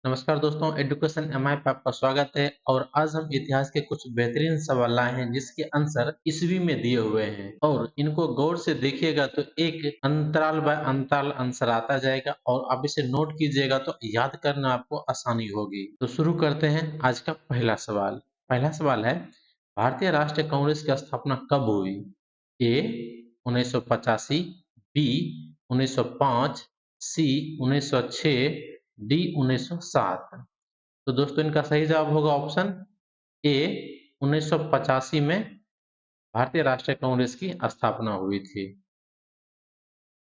नमस्कार दोस्तों, education MI पे आपका स्वागत है। और आज हम इतिहास के कुछ बेहतरीन सवाल लाए हैं जिसके आंसर ईस्वी में दिए हुए हैं और इनको गौर से देखिएगा तो एक अंतराल बाय अंतराल आंसर आता जाएगा और आप इसे नोट कीजिएगा तो याद करना आपको आसानी होगी। तो शुरू करते हैं आज का पहला सवाल है, भारतीय राष्ट्रीय कांग्रेस की स्थापना कब हुई? ए 1985, बी 1905, सी 1906, डी 1907। तो दोस्तों इनका सही जवाब होगा ऑप्शन ए 1985 में भारतीय राष्ट्रीय कांग्रेस की स्थापना हुई थी।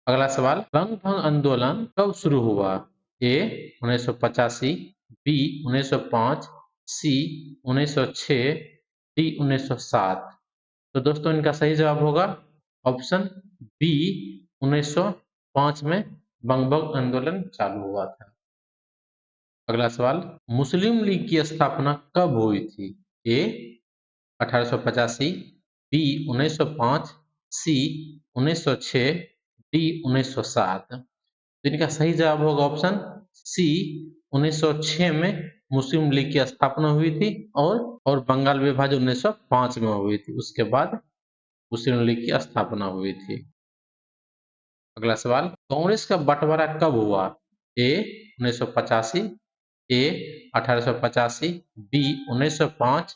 अगला सवाल, बंग आंदोलन कब शुरू हुआ? ए 1985, बी 1905, सी 1906, डी 1907। तो दोस्तों इनका सही जवाब होगा ऑप्शन बी 1905 में बंग आंदोलन चालू हुआ था। अगला सवाल, मुस्लिम लीग की स्थापना कब हुई थी? ए 1885, बी 1905, सी 1906, डी 1907। तो इनका सही जवाब होगा ऑप्शन सी 1906 में मुस्लिम लीग की स्थापना हुई थी और बंगाल विभाजन 1905 में हुई थी। उसके बाद मुस्लिम लीग की स्थापना हुई थी। अगला सवाल, कांग्रेस का बंटवारा कब हुआ? ए 1985, ए 1885, बी 1905,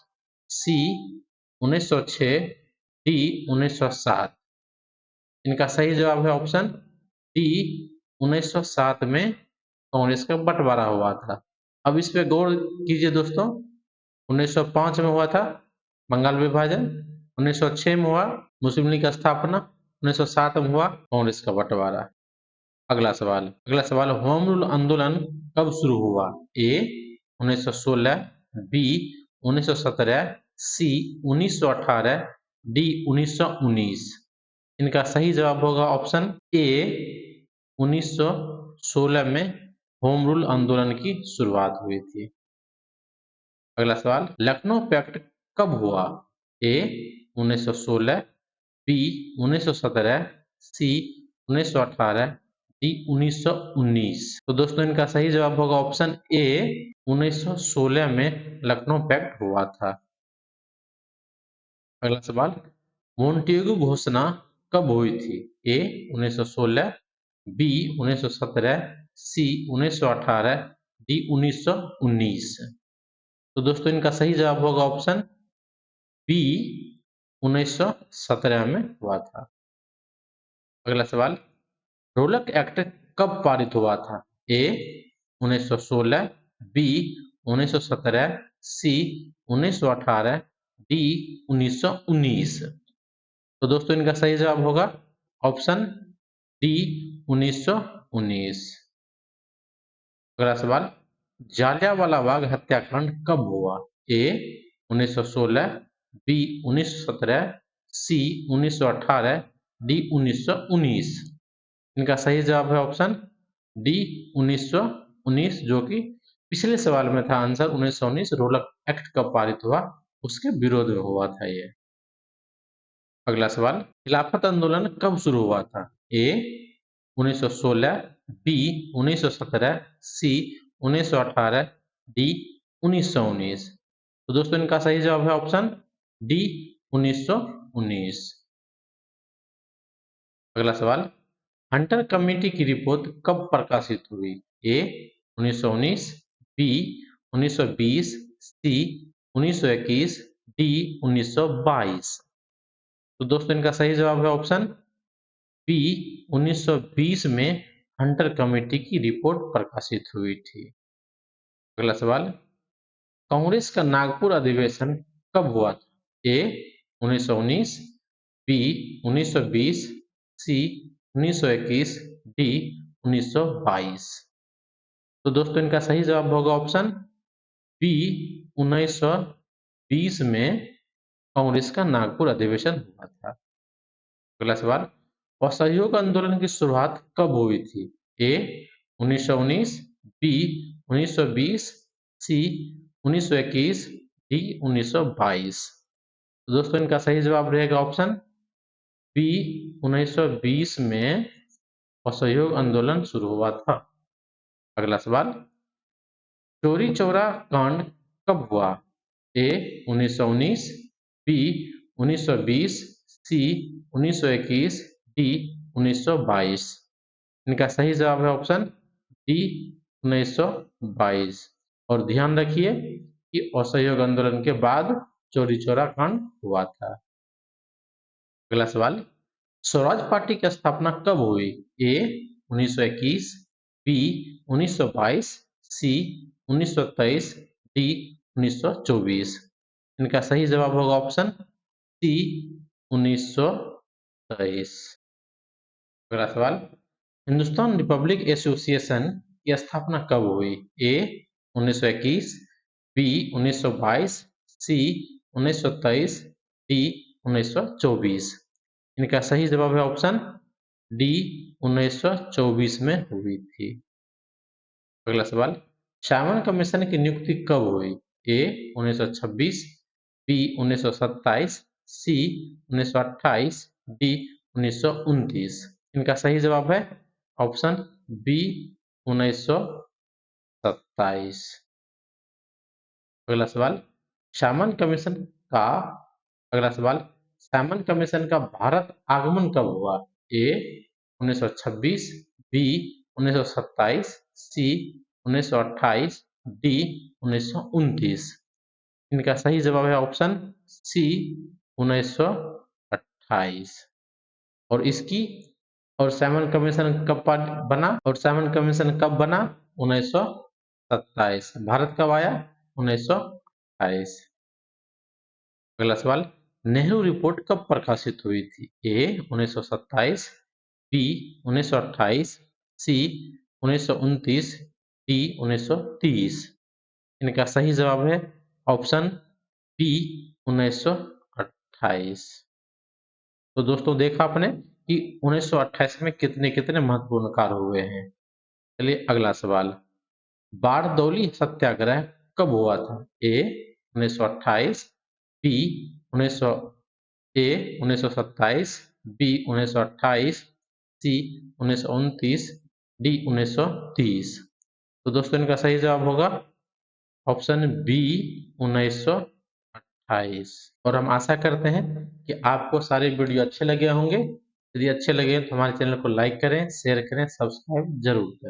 सी 1906, डी 1907। इनका सही जवाब है ऑप्शन डी 1907 में कांग्रेस का बंटवारा हुआ था। अब इस पे गौर कीजिए दोस्तों, 1905 में हुआ था बंगाल विभाजन, 1906 में हुआ मुस्लिम लीग का स्थापना, 1907 में हुआ कांग्रेस का बंटवारा। अगला सवाल, होम रूल आंदोलन कब शुरू हुआ? ए 1916, बी 1917, सी 1918, डी 1919। इनका सही जवाब होगा ऑप्शन ए 1916 में होम रूल आंदोलन की शुरुआत हुई थी। अगला सवाल, लखनऊ पैक्ट कब हुआ? ए 1916, बी 1917, सी 1918, डी 1919। तो दोस्तों इनका सही जवाब होगा ऑप्शन ए 1916 में लखनऊ पैक्ट हुआ था। अगला सवाल, मोन्टेगू घोषणा कब हुई थी? ए 1916, बी 1917, सी 1918, डी 1919। तो दोस्तों इनका सही जवाब होगा ऑप्शन बी 1917 में हुआ था। अगला सवाल, ढोलक एक्ट कब पारित हुआ था? ए 1916, बी 1917, सी 1918, डी 1919। तो दोस्तों इनका सही जवाब होगा ऑप्शन डी 1919। अगला सवाल, जालियांवाला बाग हत्याकांड कब हुआ? ए 1916, बी 1917, सी 1918, डी 1919। इनका सही जवाब है ऑप्शन डी 1919, जो कि पिछले सवाल में था आंसर 1919। ढोलक एक्ट कब पारित हुआ, उसके विरोध में हुआ था ये। अगला सवाल, खिलाफत आंदोलन कब शुरू हुआ था? ए 1916, बी 1917, सी 1918, डी 1919। तो दोस्तों इनका सही जवाब है ऑप्शन डी 1919। अगला सवाल, हंटर कमेटी की रिपोर्ट कब प्रकाशित हुई? ए 1919, बी 1920, सी 1921, डी 1922। तो दोस्तों इनका सही जवाब है ऑप्शन बी 1920 में हंटर कमेटी की रिपोर्ट प्रकाशित हुई थी। अगला सवाल, कांग्रेस का नागपुर अधिवेशन कब हुआ था? ए 1919, बी 1920, सी 1921, डी 1922। तो दोस्तों इनका सही जवाब होगा ऑप्शन बी 1920 में कांग्रेस का नागपुर अधिवेशन हुआ था। अगला सवाल, असहयोग आंदोलन की शुरुआत कब हुई थी? ए 1919, बी 1920, सी 1921, डी 1922। तो दोस्तों इनका सही जवाब रहेगा ऑप्शन बी 1920 में असहयोग आंदोलन शुरू हुआ था। अगला सवाल, चौरी चौरा कांड कब हुआ? ए 1919, बी 1920, सी 1921, डी 1922। इनका सही जवाब है ऑप्शन डी 1922। और ध्यान रखिए कि असहयोग आंदोलन के बाद चौरी चौरा कांड हुआ था। अगला सवाल, स्वराज पार्टी की स्थापना कब हुई? ए 1921, बी 1922, सी 1923, डी 1924। इनका सही जवाब होगा ऑप्शन सी 1923। अगला सवाल, हिंदुस्तान रिपब्लिक एसोसिएशन की स्थापना कब हुई? ए 1921, बी 1922, सी 1923, डी 1924। इनका सही जवाब है ऑप्शन डी 1924 में हुई थी। अगला सवाल, साइमन कमीशन की नियुक्ति कब हुई? ए 1926, बी 1927, सी 1928, डी 1929। इनका सही जवाब है ऑप्शन बी 1927। अगला सवाल, साइमन कमीशन का अगला सवाल, साइमन कमीशन का भारत आगमन कब हुआ? ए 1926, बी 1927, सी 1928, डी 1929। इनका सही जवाब है ऑप्शन सी 1928। और इसकी और साइमन कमीशन कब बना? और साइमन कमीशन कब बना? 1927। भारत कब आया? 1928। अगला सवाल, नेहरू रिपोर्ट कब प्रकाशित हुई थी? ए 1927, बी 1928, सी 1929, डी 1930। इनका सही जवाब है ऑप्शन बी 1928। तो दोस्तों देखा आपने कि 1928 में कितने कितने महत्वपूर्ण कार्य हुए हैं। चलिए अगला सवाल, बारदौली सत्याग्रह कब हुआ था? ए 1928, बी 1900 ए 1927, बी 1928, सी 1929, डी 1930। तो दोस्तों इनका सही जवाब होगा ऑप्शन बी 1928। और हम आशा करते हैं कि आपको सारे वीडियो अच्छे लगे होंगे। यदि अच्छे लगे तो हमारे चैनल को लाइक करें, शेयर करें, सब्सक्राइब जरूर करें।